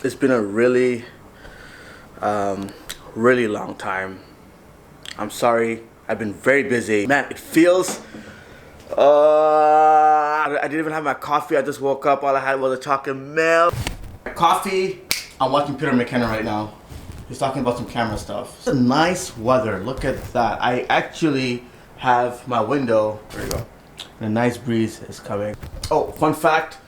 It's been a really really long time. I'm sorry, I've been very busy. Man, it feels I didn't even have my coffee. I just woke up, all I had was a chocolate milk. Coffee. I'm watching Peter McKenna right now. He's talking about some camera stuff. It's a nice weather, look at that. I actually have my window, there you go, and a nice breeze is coming. Oh, fun fact,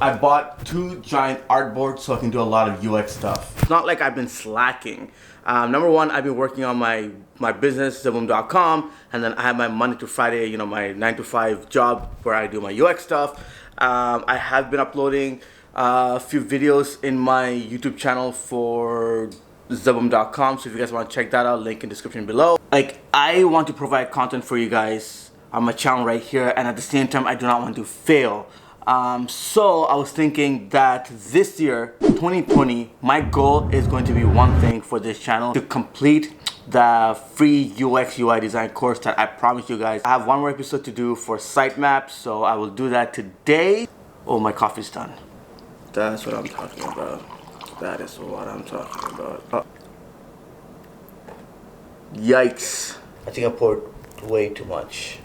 I bought 2 giant artboards so I can do a lot of UX stuff. It's not like I've been slacking. Number one, I've been working on my business, Zeboom.com, and then I have my Monday to Friday, you know, my 9 to 5 job where I do my UX stuff. I have been uploading a few videos in my YouTube channel for Zeboom.com, so if you guys want to check that out, link in the description below. Like, I want to provide content for you guys on my channel right here, and at the same time I do not want to fail. So I was thinking that this year, 2020, my goal is going to be one thing for this channel: to complete the free UX UI design course that I promised you guys. I have one more episode to do for sitemaps, so I will do that today. Oh, my coffee's done. That's what I'm talking about. That is what I'm talking about. Oh. Yikes. I think I poured way too much.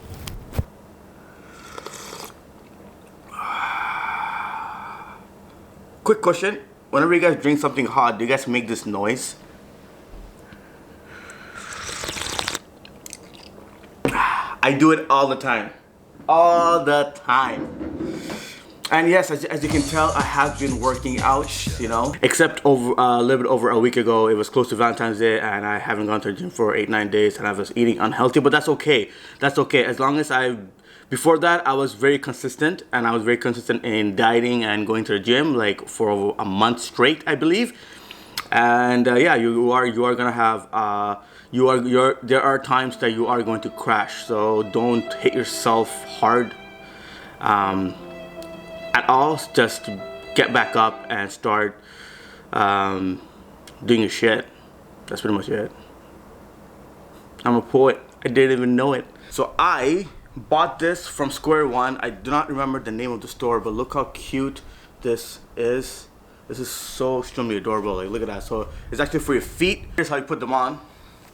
Quick question. Whenever you guys drink something hot, do you guys make this noise? I do it all the time. All the time. And yes, as you can tell, I have been working out, you know. Except over a little bit over a week ago, it was close to Valentine's Day, and I haven't gone to the gym for 8-9 days, and I was eating unhealthy. But that's okay. That's okay. As long as before that, I was very consistent, and I was very consistent in dieting and going to the gym, like for a month straight, I believe. And yeah, you are gonna have there are times that you are going to crash. So don't hit yourself hard. At all. Just get back up and start doing your shit. That's pretty much it. I'm a poet. I didn't even know it. So I bought this from Square One. I do not remember the name of the store, but look how cute this is. This is so extremely adorable. Like, look at that. So it's actually for your feet. Here's how you put them on.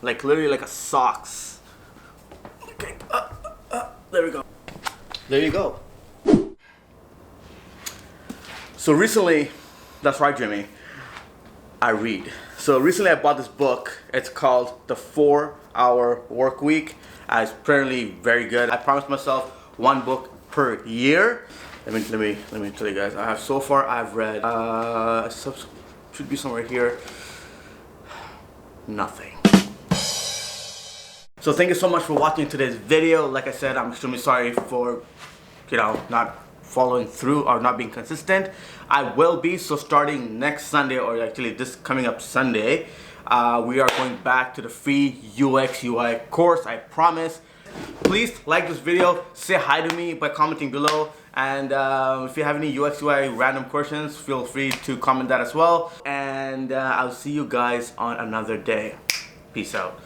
Like, literally like a socks. Okay. There we go. There you go. So recently, that's right, Jimmy, I read. So recently I bought this book. It's called The 4-Hour Work Week. It's apparently very good. I promised myself 1 book per year. Let me tell you guys. I've read should be somewhere here. Nothing. So thank you so much for watching today's video. Like I said, I'm extremely sorry for, you know, not following through or not being consistent. I will be, so starting next Sunday, or actually this coming up Sunday, we are going back to the free UX UI course, I promise. Please like this video, say hi to me by commenting below, and if you have any UX UI random questions, feel free to comment that as well. And I'll see you guys on another day. Peace out.